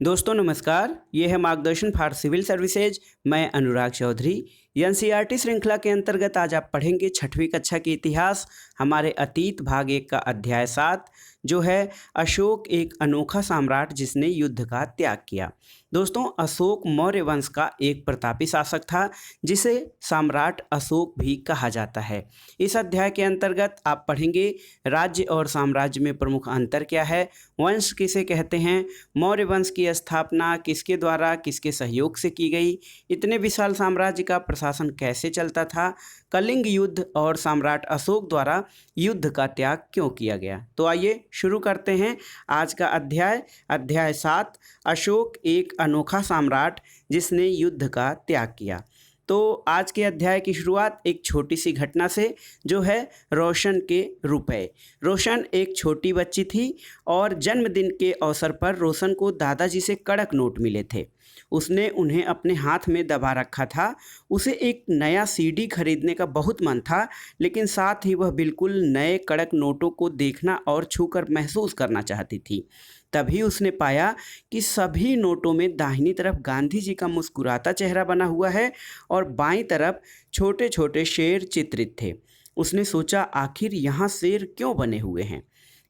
दोस्तों नमस्कार, ये है मार्गदर्शन फॉर सिविल सर्विसेज। मैं अनुराग चौधरी। एनसीईआरटी श्रृंखला के अंतर्गत आज आप पढ़ेंगे छठवीं कक्षा के इतिहास, हमारे अतीत भाग 1 का अध्याय 7 जो है अशोक एक अनोखा सम्राट जिसने युद्ध का त्याग किया। दोस्तों, अशोक मौर्य वंश का एक प्रतापी शासक था जिसे सम्राट अशोक भी कहा जाता है। इस अध्याय के अंतर्गत आप पढ़ेंगे राज्य और साम्राज्य में प्रमुख अंतर क्या है, वंश किसे कहते हैं, मौर्य वंश की स्थापना किसके द्वारा किसके सहयोग से की गई, इतने विशाल साम्राज्य का प्रशासन कैसे चलता था, कलिंग युद्ध और सम्राट अशोक द्वारा युद्ध का त्याग क्यों किया गया। तो आइए शुरू करते हैं आज का अध्याय 7 अशोक एक अनोखा सम्राट जिसने युद्ध का त्याग किया। तो आज के अध्याय की शुरुआत एक छोटी सी घटना से जो है रोशन के रुपए। रोशन एक छोटी बच्ची थी और जन्मदिन के अवसर पर रोशन को दादाजी से कड़क नोट मिले थे। उसने उन्हें अपने हाथ में दबा रखा था। उसे एक नया सीडी खरीदने का बहुत मन था, लेकिन साथ ही वह बिल्कुल नए कड़क नोटों को देखना और छूकर महसूस करना चाहती थी। तभी उसने पाया कि सभी नोटों में दाहिनी तरफ गांधी जी का मुस्कुराता चेहरा बना हुआ है और बाईं तरफ छोटे छोटे शेर चित्रित थे। उसने सोचा, आखिर यहाँ शेर क्यों बने हुए हैं।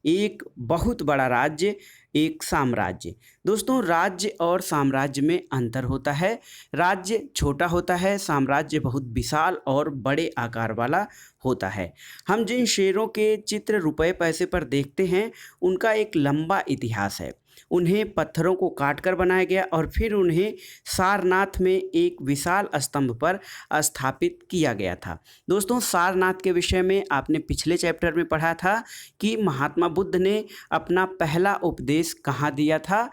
एक बहुत बड़ा राज्य, एक साम्राज्य। दोस्तों, राज्य और साम्राज्य में अंतर होता है। राज्य छोटा होता है, साम्राज्य बहुत विशाल और बड़े आकार वाला होता है। हम जिन शेरों के चित्र रुपए पैसे पर देखते हैं उनका एक लंबा इतिहास है। उन्हें पत्थरों को काटकर बनाया गया और फिर उन्हें सारनाथ में एक विशाल स्तंभ पर स्थापित किया गया था। दोस्तों, सारनाथ के विषय में आपने पिछले चैप्टर में पढ़ा था कि महात्मा बुद्ध ने अपना पहला उपदेश कहाँ दिया था।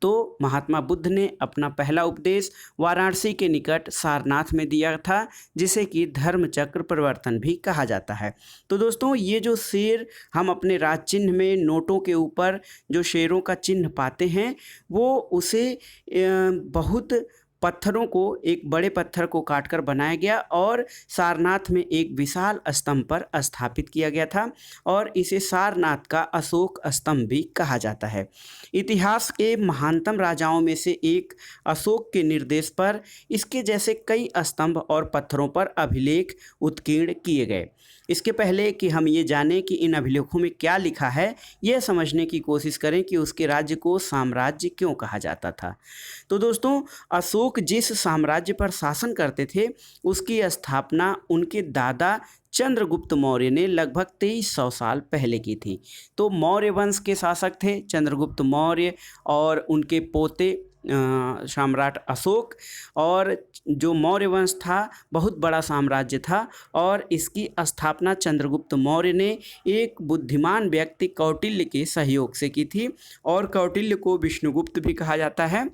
तो महात्मा बुद्ध ने अपना पहला उपदेश वाराणसी के निकट सारनाथ में दिया था, जिसे कि धर्मचक्र प्रवर्तन भी कहा जाता है। तो दोस्तों, ये जो शेर हम अपने राज चिन्ह में नोटों के ऊपर जो शेरों का चिन्ह पाते हैं, वो उसे बहुत पत्थरों को, एक बड़े पत्थर को काटकर बनाया गया और सारनाथ में एक विशाल स्तंभ पर स्थापित किया गया था और इसे सारनाथ का अशोक स्तंभ भी कहा जाता है। इतिहास के महानतम राजाओं में से एक अशोक के निर्देश पर इसके जैसे कई स्तंभ और पत्थरों पर अभिलेख उत्कीर्ण किए गए। इसके पहले कि हम ये जानें कि इन अभिलेखों में क्या लिखा है, यह समझने की कोशिश करें कि उसके राज्य को साम्राज्य क्यों कहा जाता था। तो दोस्तों, अशोक जिस साम्राज्य पर शासन करते थे उसकी स्थापना उनके दादा चंद्रगुप्त मौर्य ने लगभग 2300 साल पहले की थी। तो मौर्य वंश के शासक थे चंद्रगुप्त मौर्य और उनके पोते सम्राट अशोक। और जो मौर्य वंश था बहुत बड़ा साम्राज्य था और इसकी स्थापना चंद्रगुप्त मौर्य ने एक बुद्धिमान व्यक्ति कौटिल्य के सहयोग से की थी और कौटिल्य को विष्णुगुप्त भी कहा जाता है।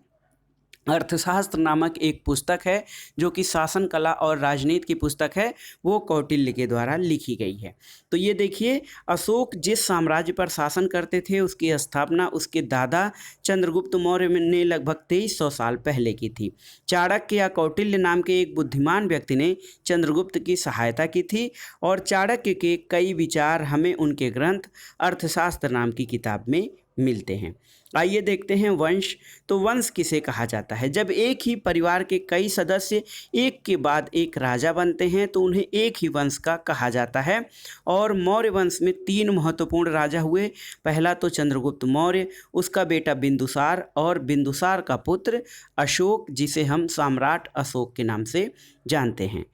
अर्थशास्त्र नामक एक पुस्तक है जो कि शासन कला और राजनीति की पुस्तक है, वो कौटिल्य के द्वारा लिखी गई है। तो ये देखिए, अशोक जिस साम्राज्य पर शासन करते थे उसकी स्थापना उसके दादा चंद्रगुप्त मौर्य ने लगभग 2300 साल पहले की थी। चाणक्य या कौटिल्य नाम के एक बुद्धिमान व्यक्ति ने चंद्रगुप्त की सहायता की थी और चाणक्य के कई विचार हमें उनके ग्रंथ अर्थशास्त्र नाम की किताब में मिलते हैं। आइए देखते हैं वंश। तो वंश किसे कहा जाता है? जब एक ही परिवार के कई सदस्य एक के बाद एक राजा बनते हैं तो उन्हें एक ही वंश का कहा जाता है। और मौर्य वंश में 3 महत्वपूर्ण राजा हुए। पहला तो चंद्रगुप्त मौर्य, उसका बेटा बिंदुसार और बिंदुसार का पुत्र अशोक, जिसे हम सम्राट अशोक के नाम से जानते हैं।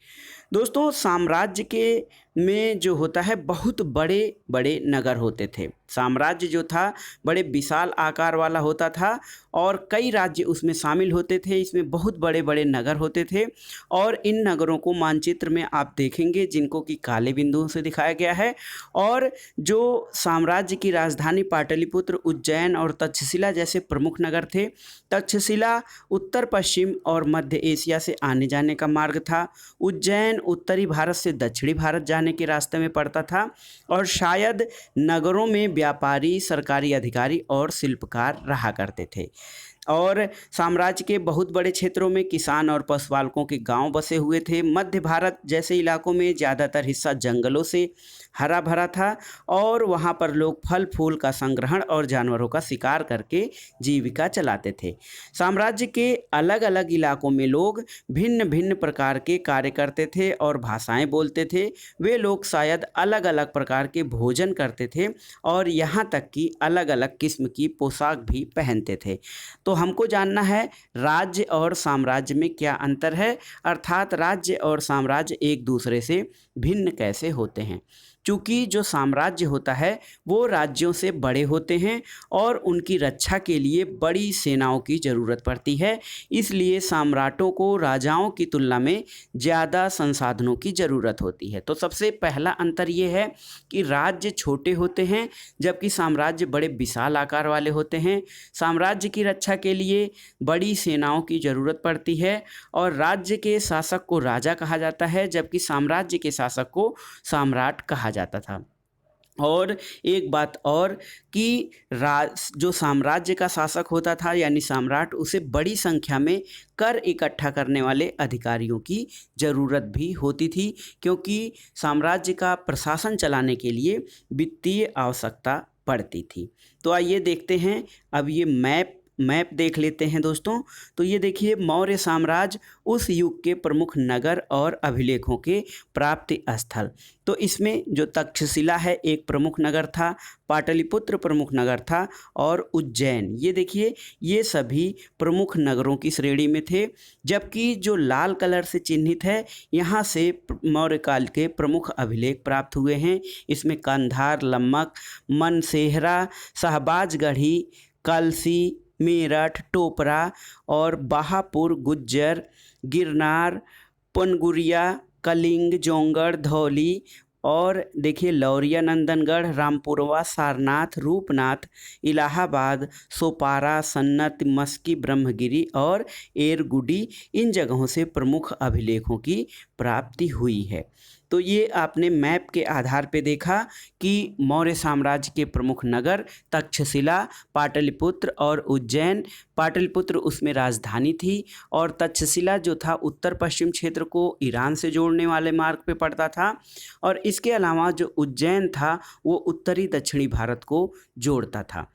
दोस्तों, साम्राज्य के में जो होता है बहुत बड़े बड़े नगर होते थे। साम्राज्य जो था बड़े विशाल आकार वाला होता था और कई राज्य उसमें शामिल होते थे। इसमें बहुत बड़े बड़े नगर होते थे और इन नगरों को मानचित्र में आप देखेंगे जिनको कि काले बिंदुओं से दिखाया गया है। और जो साम्राज्य की राजधानी पाटलिपुत्र, उज्जैन और तक्षशिला जैसे प्रमुख नगर थे। तक्षशिला उत्तर पश्चिम और मध्य एशिया से आने जाने का मार्ग था। उज्जैन उत्तरी भारत से दक्षिणी भारत जाने जाने के रास्ते में पड़ता था और शायद नगरों में व्यापारी, सरकारी अधिकारी और शिल्पकार रहा करते थे। और साम्राज्य के बहुत बड़े क्षेत्रों में किसान और पशुपालकों के गांव बसे हुए थे। मध्य भारत जैसे इलाकों में ज़्यादातर हिस्सा जंगलों से हरा भरा था और वहाँ पर लोग फल फूल का संग्रहण और जानवरों का शिकार करके जीविका चलाते थे। साम्राज्य के अलग अलग इलाकों में लोग भिन्न भिन्न प्रकार के कार्य करते थे और भाषाएं बोलते थे। वे लोग शायद अलग अलग प्रकार के भोजन करते थे और यहाँ तक कि अलग अलग किस्म की पोशाक भी पहनते थे। तो हमको जानना है राज्य और साम्राज्य में क्या अंतर है, अर्थात राज्य और साम्राज्य एक दूसरे से भिन्न कैसे होते हैं। चूँकि जो साम्राज्य होता है वो राज्यों से बड़े होते हैं और उनकी रक्षा के लिए बड़ी सेनाओं की ज़रूरत पड़ती है, इसलिए सम्राटों को राजाओं की तुलना में ज़्यादा संसाधनों की ज़रूरत होती है। तो सबसे पहला अंतर ये है कि राज्य छोटे होते हैं जबकि साम्राज्य बड़े विशाल आकार वाले होते हैं। साम्राज्य की रक्षा के लिए बड़ी सेनाओं की ज़रूरत पड़ती है और राज्य के शासक को राजा कहा जाता है जबकि साम्राज्य के शासक को सम्राट कहा जाता था। और एक बात और कि जो साम्राज्य का शासक होता था यानी सम्राट, उसे बड़ी संख्या में कर इकट्ठा करने वाले अधिकारियों की ज़रूरत भी होती थी, क्योंकि साम्राज्य का प्रशासन चलाने के लिए वित्तीय आवश्यकता पड़ती थी। तो आइए देखते हैं, अब ये मैप देख लेते हैं दोस्तों। तो ये देखिए, मौर्य साम्राज्य उस युग के प्रमुख नगर और अभिलेखों के प्राप्ति स्थल। तो इसमें जो तक्षशिला है एक प्रमुख नगर था, पाटलिपुत्र प्रमुख नगर था और उज्जैन, ये देखिए ये सभी प्रमुख नगरों की श्रेणी में थे। जबकि जो लाल कलर से चिन्हित है यहाँ से मौर्य काल के प्रमुख अभिलेख प्राप्त हुए हैं। इसमें कंधार, लम्मक, मनसेहरा, शहबाजगढ़ी, कलसी, मेरठ, टोपरा और बहापुर, गुज्जर, गिरनार, पनगुरिया, कलिंग, जोंगड़, धौली और देखिए लौरिया, नंदनगढ़, रामपुरवा, सारनाथ, रूपनाथ, इलाहाबाद, सोपारा, सन्नत, मस्की, ब्रह्मगिरी और एरगुडी, इन जगहों से प्रमुख अभिलेखों की प्राप्ति हुई है। तो ये आपने मैप के आधार पे देखा कि मौर्य साम्राज्य के प्रमुख नगर तक्षशिला, पाटलिपुत्र और उज्जैन। पाटलिपुत्र उसमें राजधानी थी और तक्षशिला जो था उत्तर पश्चिम क्षेत्र को ईरान से जोड़ने वाले मार्ग पे पड़ता था और इसके अलावा जो उज्जैन था वो उत्तरी दक्षिणी भारत को जोड़ता था।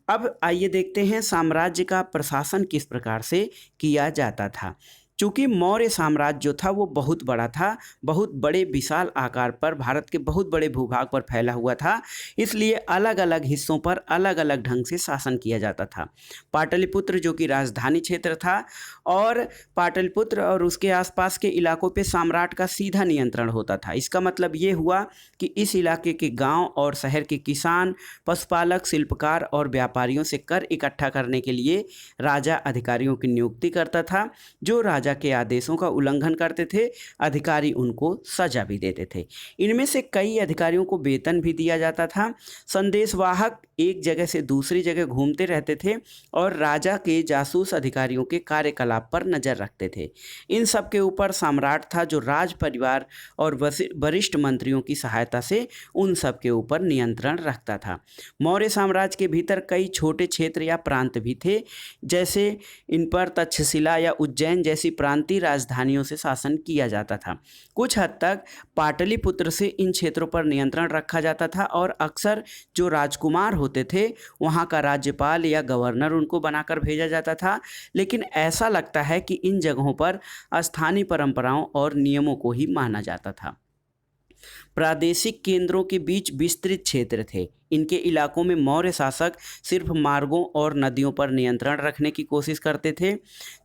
अब आइए देखते हैं साम्राज्य का प्रशासन किस प्रकार से किया जाता था। चूँकि मौर्य साम्राज्य जो था वो बहुत बड़ा था, बहुत बड़े विशाल आकार पर भारत के बहुत बड़े भूभाग पर फैला हुआ था, इसलिए अलग अलग हिस्सों पर अलग अलग ढंग से शासन किया जाता था। पाटलिपुत्र जो कि राजधानी क्षेत्र था और पाटलिपुत्र और उसके आसपास के इलाकों पे सम्राट का सीधा नियंत्रण होता था। इसका मतलब ये हुआ कि इस इलाके के गांव और शहर के किसान, पशुपालक, शिल्पकार और व्यापारियों से कर इकट्ठा करने के लिए राजा अधिकारियों की नियुक्ति करता था। जो राजा के आदेशों का उल्लंघन करते थे अधिकारी उनको सजा भी देते थे। इनमें से कई अधिकारियों को वेतन भी दिया जाता था। संदेशवाहक एक जगह से दूसरी जगह घूमते रहते थे और राजा के जासूस अधिकारियों के कार्यकलाप पर नजर रखते थे। इन सब के ऊपर सम्राट था जो राज परिवार और वरिष्ठ मंत्रियों की सहायता से उन सब के ऊपर नियंत्रण रखता था। मौर्य साम्राज्य के भीतर कई छोटे क्षेत्र या प्रांत भी थे, जैसे इन पर तक्षशिला या उज्जैन जैसी प्रांतीय राजधानियों से शासन किया जाता था। कुछ हद तक पाटलिपुत्र से इन क्षेत्रों पर नियंत्रण रखा जाता था और अक्सर जो राजकुमार होते थे वहाँ का राज्यपाल या गवर्नर उनको बनाकर भेजा जाता था। लेकिन ऐसा लगता है कि इन जगहों पर स्थानीय परंपराओं और नियमों को ही माना जाता था। प्रादेशिक केंद्रों के बीच विस्तृत क्षेत्र थे। इनके इलाकों में मौर्य शासक सिर्फ मार्गों और नदियों पर नियंत्रण रखने की कोशिश करते थे,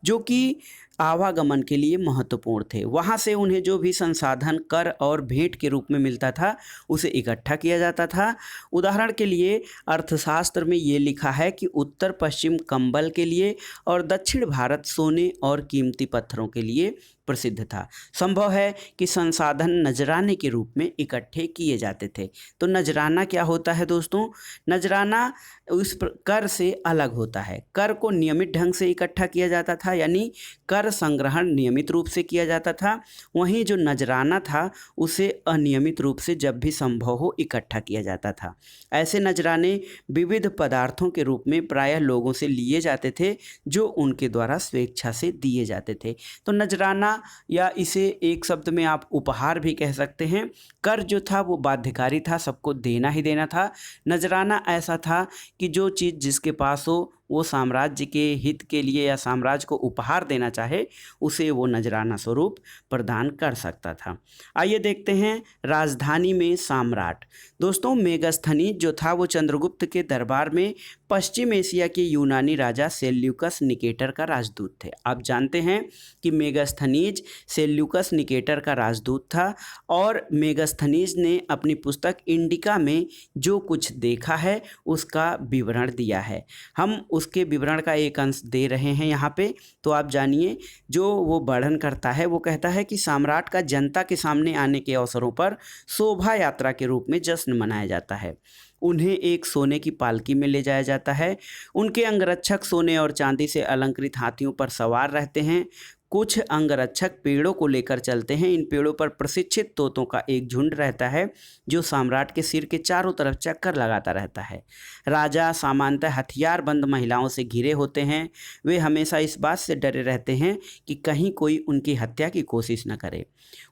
जो कि आवागमन के लिए महत्वपूर्ण थे। वहाँ से उन्हें जो भी संसाधन कर और भेंट के रूप में मिलता था उसे इकट्ठा किया जाता था। उदाहरण के लिए अर्थशास्त्र में ये लिखा है कि उत्तर पश्चिम कंबल के लिए और दक्षिण भारत सोने और कीमती पत्थरों के लिए प्रसिद्ध था। संभव है कि संसाधन नजराने के रूप में इकट्ठे किए जाते थे। तो नजराना क्या होता है दोस्तों? नजराना उस कर से अलग होता है। कर को नियमित ढंग से इकट्ठा किया जाता था, यानी कर कर संग्रहण नियमित रूप से किया जाता था, वहीं जो नजराना था उसे अनियमित रूप से जब भी संभव हो इकट्ठा किया जाता था। ऐसे नजराने विविध पदार्थों के रूप में प्रायः लोगों से लिए जाते थे, जो उनके द्वारा स्वेच्छा से दिए जाते थे। तो नजराना, या इसे एक शब्द में आप उपहार भी कह सकते हैं, कर जो था वो बाध्यकारी था, सबको देना ही देना था। नजराना ऐसा था कि जो चीज़ जिसके पास हो वो साम्राज्य के हित के लिए या साम्राज्य को उपहार देना चाहे, उसे वो नजराना स्वरूप प्रदान कर सकता था। आइए देखते हैं राजधानी में सम्राट। दोस्तों, मेगास्थनीज जो था वो चंद्रगुप्त के दरबार में पश्चिम एशिया के यूनानी राजा सेल्यूकस निकेटर का राजदूत थे। आप जानते हैं कि मेगास्थनीज सेल्यूकस निकेटर का राजदूत था, और मेगास्थनीज ने अपनी पुस्तक इंडिका में जो कुछ देखा है उसका विवरण दिया है। हम उसके विवरण का एक अंश दे रहे हैं यहाँ पे, तो आप जानिए। जो वो वर्णन करता है वो कहता है कि सम्राट का जनता के सामने आने के अवसरों पर शोभा यात्रा के रूप में जश्न मनाया जाता है। उन्हें एक सोने की पालकी में ले जाया जाता है। उनके अंगरक्षक सोने और चांदी से अलंकृत हाथियों पर सवार रहते हैं। कुछ अंगरक्षक पेड़ों को लेकर चलते हैं। इन पेड़ों पर प्रशिक्षित तोतों का एक झुंड रहता है, जो सम्राट के सिर के चारों तरफ चक्कर लगाता रहता है। राजा सामान्यतः हथियारबंद महिलाओं से घिरे होते हैं। वे हमेशा इस बात से डरे रहते हैं कि कहीं कोई उनकी हत्या की कोशिश न करे।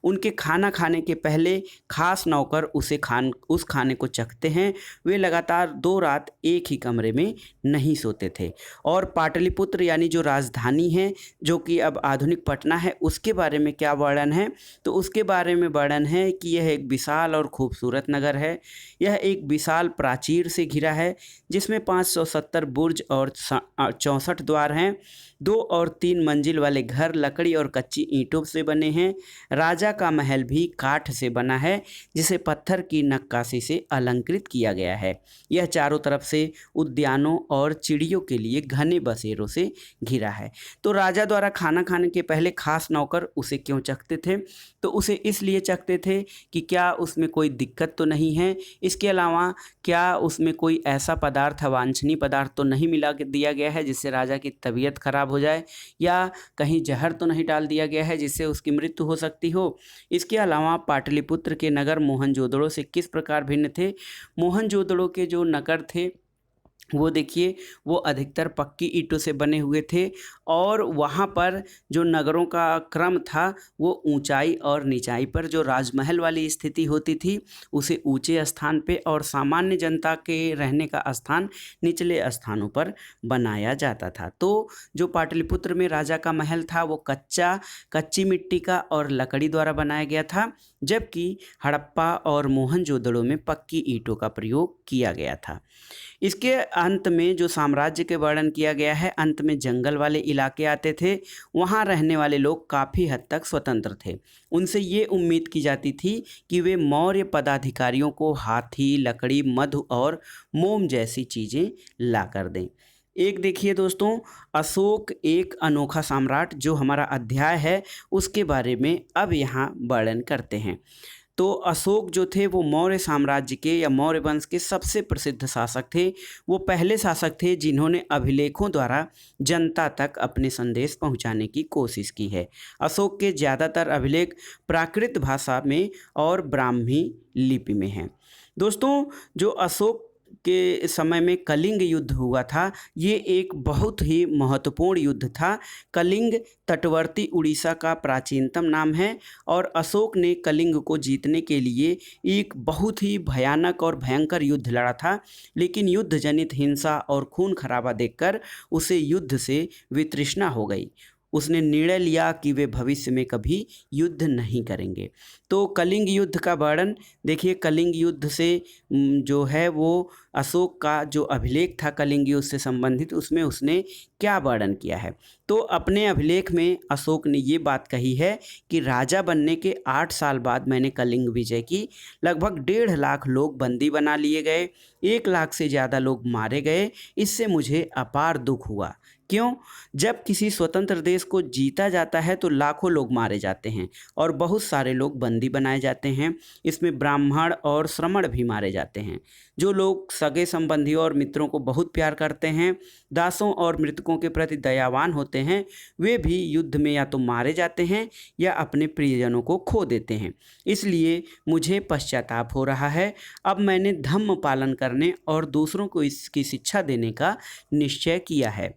उनके खाना खाने के पहले खास नौकर उस खाने को चखते हैं। वे लगातार 2 रात एक ही कमरे में नहीं सोते थे। और पाटलिपुत्र यानी जो राजधानी है, जो कि अब आधुनिक पटना है, उसके बारे में क्या वर्णन है? तो उसके बारे में वर्णन है कि यह एक विशाल और खूबसूरत नगर है। यह एक विशाल प्राचीर से घिरा है, जिसमें 570 बुर्ज और 64 द्वार हैं। 2 और 3 मंजिल वाले घर लकड़ी और कच्ची ईंटों से बने हैं। राजा का महल भी काठ से बना है, जिसे पत्थर की नक्काशी से अलंकृत किया गया है। यह चारों तरफ से उद्यानों और चिड़ियों के लिए घने बसेरों से घिरा है। तो राजा द्वारा खाना खाने के पहले खास नौकर उसे क्यों चखते थे? तो उसे इसलिए चखते थे कि क्या उसमें कोई दिक्कत तो नहीं है, इसके अलावा क्या उसमें कोई ऐसा पदार्थ, अवांछनीय पदार्थ तो नहीं मिला दिया गया है जिससे राजा की तबीयत खराब हो जाए, या कहीं जहर तो नहीं डाल दिया गया है जिससे उसकी मृत्यु हो सकती हो। इसके अलावा पाटलिपुत्र के नगर मोहनजोदड़ो से किस प्रकार भिन्न थे? मोहनजोदड़ो के जो नगर थे वो देखिए, वो अधिकतर पक्की ईंटों से बने हुए थे, और वहाँ पर जो नगरों का क्रम था वो ऊंचाई और निचाई पर, जो राजमहल वाली स्थिति होती थी उसे ऊंचे स्थान पे और सामान्य जनता के रहने का स्थान निचले स्थानों पर बनाया जाता था। तो जो पाटलिपुत्र में राजा का महल था वो कच्ची मिट्टी का और लकड़ी द्वारा बनाया गया था, जबकि हड़प्पा और मोहनजोदड़ो में पक्की ईंटों का प्रयोग किया गया था। इसके अंत में जो साम्राज्य के वर्णन किया गया है, अंत में जंगल वाले इलाके आते थे। वहाँ रहने वाले लोग काफ़ी हद तक स्वतंत्र थे। उनसे ये उम्मीद की जाती थी कि वे मौर्य पदाधिकारियों को हाथी, लकड़ी, मधु और मोम जैसी चीज़ें ला कर दें। एक देखिए दोस्तों, अशोक एक अनोखा सम्राट, जो हमारा अध्याय है उसके बारे में अब यहाँ वर्णन करते हैं। तो अशोक जो थे वो मौर्य साम्राज्य के या मौर्य वंश के सबसे प्रसिद्ध शासक थे। वो पहले शासक थे जिन्होंने अभिलेखों द्वारा जनता तक अपने संदेश पहुंचाने की कोशिश की है। अशोक के ज़्यादातर अभिलेख प्राकृत भाषा में और ब्राह्मी लिपि में हैं। दोस्तों, जो अशोक के समय में कलिंग युद्ध हुआ था, ये एक बहुत ही महत्वपूर्ण युद्ध था। कलिंग तटवर्ती उड़ीसा का प्राचीनतम नाम है, और अशोक ने कलिंग को जीतने के लिए एक बहुत ही भयानक और भयंकर युद्ध लड़ा था। लेकिन युद्ध जनित हिंसा और खून खराबा देखकर उसे युद्ध से वितृष्णा हो गई। उसने निर्णय लिया कि वे भविष्य में कभी युद्ध नहीं करेंगे। तो कलिंग युद्ध का वर्णन देखिए, कलिंग युद्ध से जो है वो अशोक का जो अभिलेख था कलिंग युद्ध से संबंधित, उसमें उसने क्या वर्णन किया है। तो अपने अभिलेख में अशोक ने ये बात कही है कि राजा बनने के 8 साल बाद मैंने कलिंग विजय की। लगभग 1.5 लाख लोग बंदी बना लिए गए, 1 लाख से ज़्यादा लोग मारे गए। इससे मुझे अपार दुख हुआ। क्यों? जब किसी स्वतंत्र देश को जीता जाता है तो लाखों लोग मारे जाते हैं और बहुत सारे लोग बंदी बनाए जाते हैं। इसमें ब्राह्मण और श्रमण भी मारे जाते हैं। जो लोग सगे संबंधियों और मित्रों को बहुत प्यार करते हैं, दासों और मृतकों हिंसकों के प्रति दयावान होते हैं वे भी युद्ध में या तो मारे जाते हैं या अपने प्रियजनों को खो देते हैं। इसलिए मुझे पश्चाताप हो रहा है। अब मैंने धम्म पालन करने और दूसरों को इसकी शिक्षा देने का निश्चय किया है।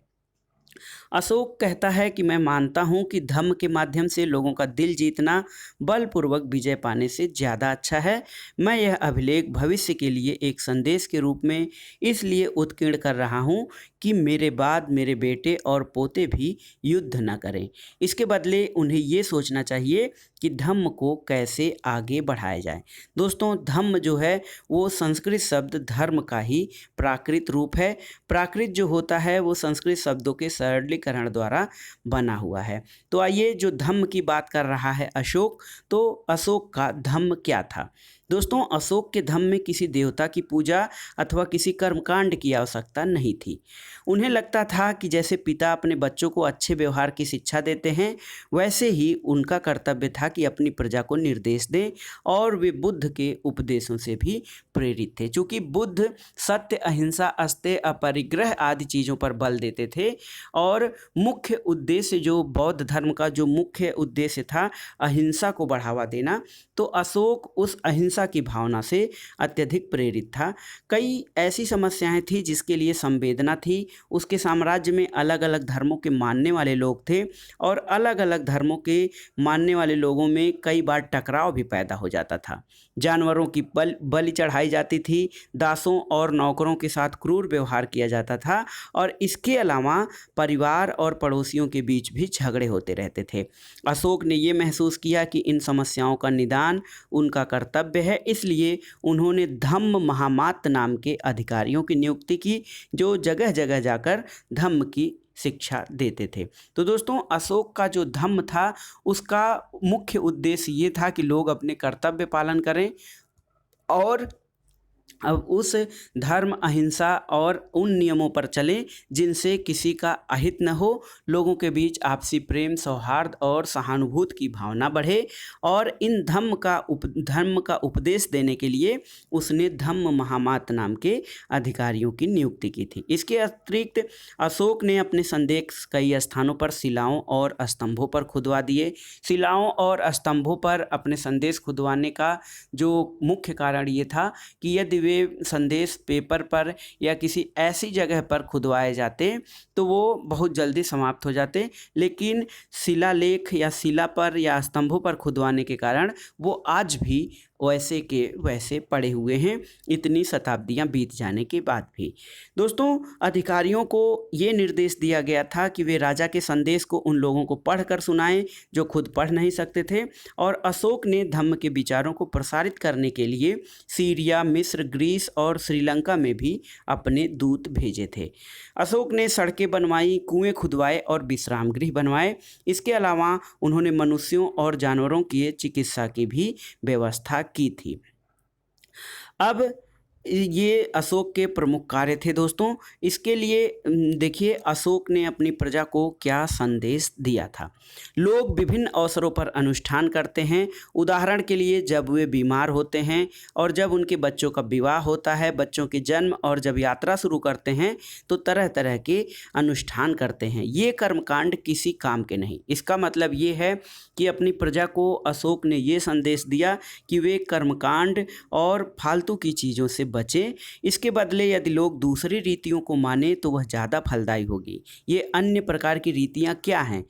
अशोक कहता है कि मैं मानता हूं कि धम्म के माध्यम से लोगों का दिल जीतना बलपूर्वक विजय पाने से ज़्यादा अच्छा है। मैं यह अभिलेख भविष्य के लिए एक संदेश के रूप में इसलिए उत्कीर्ण कर रहा हूं कि मेरे बाद मेरे बेटे और पोते भी युद्ध न करें। इसके बदले उन्हें ये सोचना चाहिए कि धम्म को कैसे आगे बढ़ाया जाए। दोस्तों, धम्म जो है वो संस्कृत शब्द धर्म का ही प्राकृत रूप है। प्राकृत जो होता है वो संस्कृत शब्दों के सरलीकरण द्वारा बना हुआ है। तो आइए, जो धम्म की बात कर रहा है अशोक, तो अशोक का धम्म क्या था? दोस्तों, अशोक के धम्म में किसी देवता की पूजा अथवा किसी कर्मकांड की आवश्यकता नहीं थी। उन्हें लगता था कि जैसे पिता अपने बच्चों को अच्छे व्यवहार की शिक्षा देते हैं, वैसे ही उनका कर्तव्य था कि अपनी प्रजा को निर्देश दें, और वे बुद्ध के उपदेशों से भी प्रेरित थे। चूँकि बुद्ध सत्य, अहिंसा, अस्तेय, अपरिग्रह आदि चीज़ों पर बल देते थे, और मुख्य उद्देश्य जो बौद्ध धर्म का जो मुख्य उद्देश्य था अहिंसा को बढ़ावा देना, तो अशोक उस अहिंसा की भावना से अत्यधिक प्रेरित था। कई ऐसी समस्याएं थी जिसके लिए संवेदना थी। उसके साम्राज्य में अलग अलग धर्मों के मानने वाले लोग थे, और अलग अलग धर्मों के मानने वाले लोगों में कई बार टकराव भी पैदा हो जाता था। जानवरों की बलि चढ़ाई जाती थी, दासों और नौकरों के साथ क्रूर व्यवहार किया जाता था, और इसके अलावा परिवार और पड़ोसियों के बीच भी झगड़े होते रहते थे। अशोक ने ये महसूस किया कि इन समस्याओं का निदान उनका कर्तव्य है, इसलिए उन्होंने धम्म महामात्र नाम के अधिकारियों की नियुक्ति की, जो जगह जगह जाकर धम्म की शिक्षा देते थे। तो दोस्तों, अशोक का जो धम्म था उसका मुख्य उद्देश्य ये था कि लोग अपने कर्तव्य पालन करें, और अब उस धर्म, अहिंसा और उन नियमों पर चलें जिनसे किसी का अहित न हो, लोगों के बीच आपसी प्रेम, सौहार्द और सहानुभूति की भावना बढ़े। और इन धर्म का उपदेश देने के लिए उसने धम्म महामात्र नाम के अधिकारियों की नियुक्ति की थी। इसके अतिरिक्त अशोक ने अपने संदेश कई स्थानों पर शिलाओं और स्तंभों पर खुदवा दिए। शिलाओं और स्तंभों पर अपने संदेश खुदवाने का जो मुख्य कारण ये था कि यदि वे संदेश पेपर पर या किसी ऐसी जगह पर खुदवाए जाते तो वो बहुत जल्दी समाप्त हो जाते, लेकिन शिलालेख या शिला पर या स्तंभों पर खुदवाने के कारण वो आज भी वैसे के वैसे पड़े हुए हैं, इतनी शताब्दियां बीत जाने के बाद भी। दोस्तों, अधिकारियों को ये निर्देश दिया गया था कि वे राजा के संदेश को उन लोगों को पढ़कर सुनाएं जो खुद पढ़ नहीं सकते थे, और अशोक ने धम्म के विचारों को प्रसारित करने के लिए सीरिया, मिस्र, ग्रीस और श्रीलंका में भी अपने दूत भेजे थे। अशोक ने सड़कें बनवाई, कुएं खुदवाए और विश्राम गृह बनवाए। इसके अलावा उन्होंने मनुष्यों और जानवरों की चिकित्सा की भी व्यवस्था की थी। अब ये अशोक के प्रमुख कार्य थे दोस्तों। इसके लिए देखिए अशोक ने अपनी प्रजा को क्या संदेश दिया था। लोग विभिन्न अवसरों पर अनुष्ठान करते हैं। उदाहरण के लिए जब वे बीमार होते हैं और जब उनके बच्चों का विवाह होता है, बच्चों के जन्म और जब यात्रा शुरू करते हैं तो तरह तरह के अनुष्ठान करते हैं। ये कर्मकांड किसी काम के नहीं। इसका मतलब ये है कि अपनी प्रजा को अशोक ने ये संदेश दिया कि वे कर्मकांड और फालतू की चीज़ों से बचें। इसके बदले यदि लोग दूसरी रीतियों को माने तो वह ज़्यादा फलदायी होगी। ये अन्य प्रकार की रीतियाँ क्या हैं?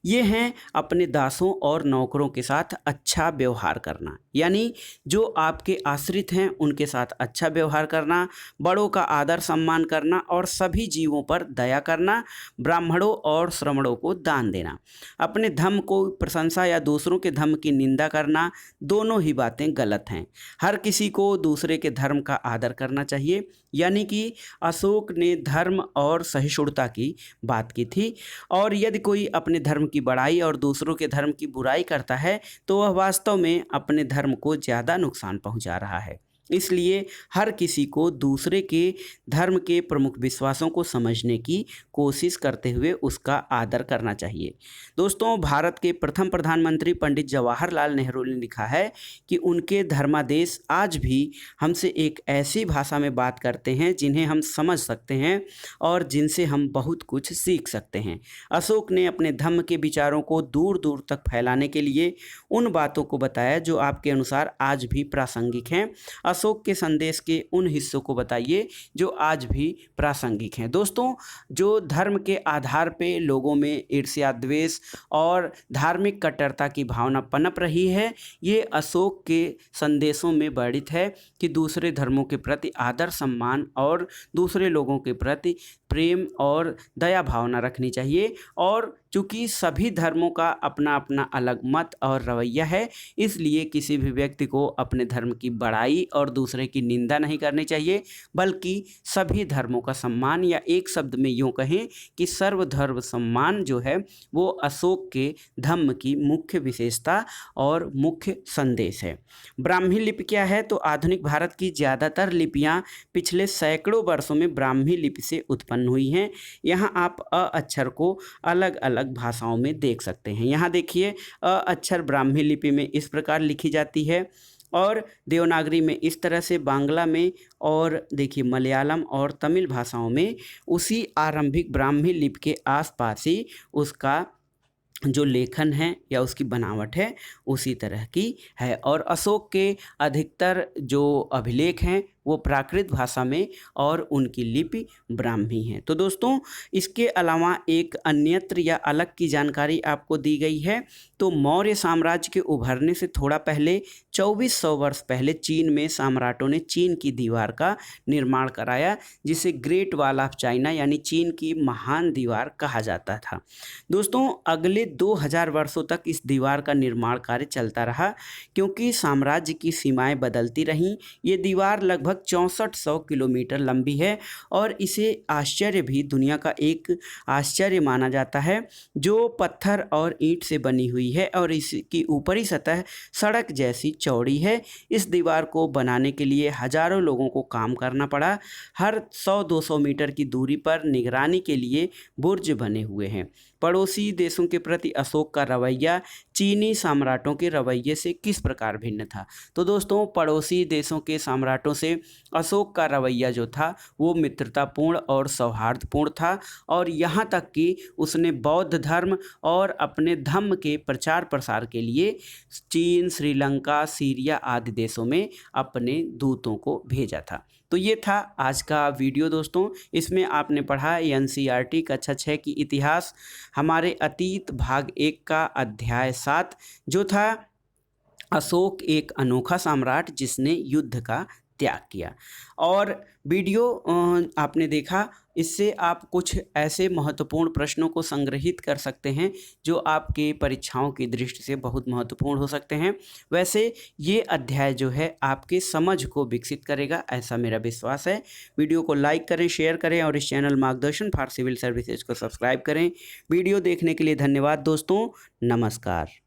ये हैं अपने दासों और नौकरों के साथ अच्छा व्यवहार करना, यानी जो आपके आश्रित हैं उनके साथ अच्छा व्यवहार करना, बड़ों का आदर सम्मान करना और सभी जीवों पर दया करना, ब्राह्मणों और श्रमणों को दान देना। अपने धर्म को प्रशंसा या दूसरों के धर्म की निंदा करना, दोनों ही बातें गलत हैं। हर किसी को दूसरे के धर्म का आदर करना चाहिए। यानी कि अशोक ने धर्म और सहिष्णुता की बात की थी, और यदि कोई अपने धर्म की बड़ाई और दूसरों के धर्म की बुराई करता है तो वह वास्तव में अपने धर्म को ज़्यादा नुकसान पहुंचा रहा है। इसलिए हर किसी को दूसरे के धर्म के प्रमुख विश्वासों को समझने की कोशिश करते हुए उसका आदर करना चाहिए। दोस्तों, भारत के प्रथम प्रधानमंत्री पंडित जवाहरलाल नेहरू ने लिखा है कि उनके धर्मादेश आज भी हमसे एक ऐसी भाषा में बात करते हैं जिन्हें हम समझ सकते हैं और जिनसे हम बहुत कुछ सीख सकते हैं। अशोक ने अपने धम्म के विचारों को दूर दूर तक फैलाने के लिए उन बातों को बताया जो आपके अनुसार आज भी प्रासंगिक हैं। अशोक के संदेश के उन हिस्सों को बताइए जो आज भी प्रासंगिक हैं। दोस्तों, जो धर्म के आधार पे लोगों में ईर्ष्या, द्वेष और धार्मिक कट्टरता की भावना पनप रही है, ये अशोक के संदेशों में वर्णित है कि दूसरे धर्मों के प्रति आदर, सम्मान और दूसरे लोगों के प्रति प्रेम और दया भावना रखनी चाहिए। और चूँकि सभी धर्मों का अपना अपना अलग मत और रवैया है, इसलिए किसी भी व्यक्ति को अपने धर्म की बड़ाई और दूसरे की निंदा नहीं करनी चाहिए, बल्कि सभी धर्मों का सम्मान, या एक शब्द में यूँ कहें कि सर्वधर्म सम्मान जो है वो अशोक के धम्म की मुख्य विशेषता और मुख्य संदेश है। ब्राह्मी लिपि क्या है? तो आधुनिक भारत की ज़्यादातर लिपियाँ पिछले सैकड़ों वर्षों में ब्राह्मी लिपि से उत्पन्न हुई हैं। यहाँ आप अ अक्षर को अलग अलग भाषाओं में देख सकते हैं। यहाँ देखिए, अ अक्षर ब्राह्मी लिपि में इस प्रकार लिखी जाती है और देवनागरी में इस तरह से, बांग्ला में, और देखिए मलयालम और तमिल भाषाओं में उसी आरंभिक ब्राह्मी लिपि के आसपास ही उसका जो लेखन है या उसकी बनावट है उसी तरह की है। और अशोक के अधिकतर जो अभिलेख हैं वो प्राकृत भाषा में और उनकी लिपि ब्राह्मी है। तो दोस्तों, इसके अलावा एक अन्यत्र या अलग की जानकारी आपको दी गई है। तो मौर्य साम्राज्य के उभरने से थोड़ा पहले 2400 वर्ष पहले चीन में सम्राटों ने चीन की दीवार का निर्माण कराया, जिसे ग्रेट वॉल ऑफ चाइना यानी चीन की महान दीवार कहा जाता था। दोस्तों, अगले 2000 वर्षों तक इस दीवार का निर्माण कार्य चलता रहा, क्योंकि साम्राज्य की सीमाएं बदलती रहीं। ये दीवार लगभग 6400 किलोमीटर लंबी है और इसे आश्चर्य भी दुनिया का एक आश्चर्य माना जाता है, जो पत्थर और ईंट से बनी हुई है और इसकी ऊपरी सतह सड़क जैसी चौड़ी है। इस दीवार को बनाने के लिए हजारों लोगों को काम करना पड़ा। हर 100-200 मीटर की दूरी पर निगरानी के लिए बुर्ज बने हुए हैं। पड़ोसी देशों के प्रति अशोक का रवैया चीनी सम्राटों के रवैये से किस प्रकार भिन्न था? तो दोस्तों, पड़ोसी देशों के सम्राटों से अशोक का रवैया जो था वो मित्रतापूर्ण और सौहार्दपूर्ण था, और यहाँ तक कि उसने बौद्ध धर्म और अपने धम्म के प्रचार प्रसार के लिए चीन, श्रीलंका, सीरिया आदि देशों में अपने दूतों को भेजा था। तो ये था आज का वीडियो दोस्तों। इसमें आपने पढ़ा एनसीईआरटी कक्षा 6 की इतिहास, हमारे अतीत भाग 1 का अध्याय 7 जो था अशोक एक अनोखा सम्राट जिसने युद्ध का त्याग किया। और वीडियो आपने देखा, इससे आप कुछ ऐसे महत्वपूर्ण प्रश्नों को संग्रहित कर सकते हैं जो आपके परीक्षाओं की दृष्टि से बहुत महत्वपूर्ण हो सकते हैं। वैसे ये अध्याय जो है आपके समझ को विकसित करेगा, ऐसा मेरा विश्वास है। वीडियो को लाइक करें, शेयर करें और इस चैनल मार्गदर्शन फॉर सिविल सर्विसेज को सब्सक्राइब करें। वीडियो देखने के लिए धन्यवाद दोस्तों। नमस्कार।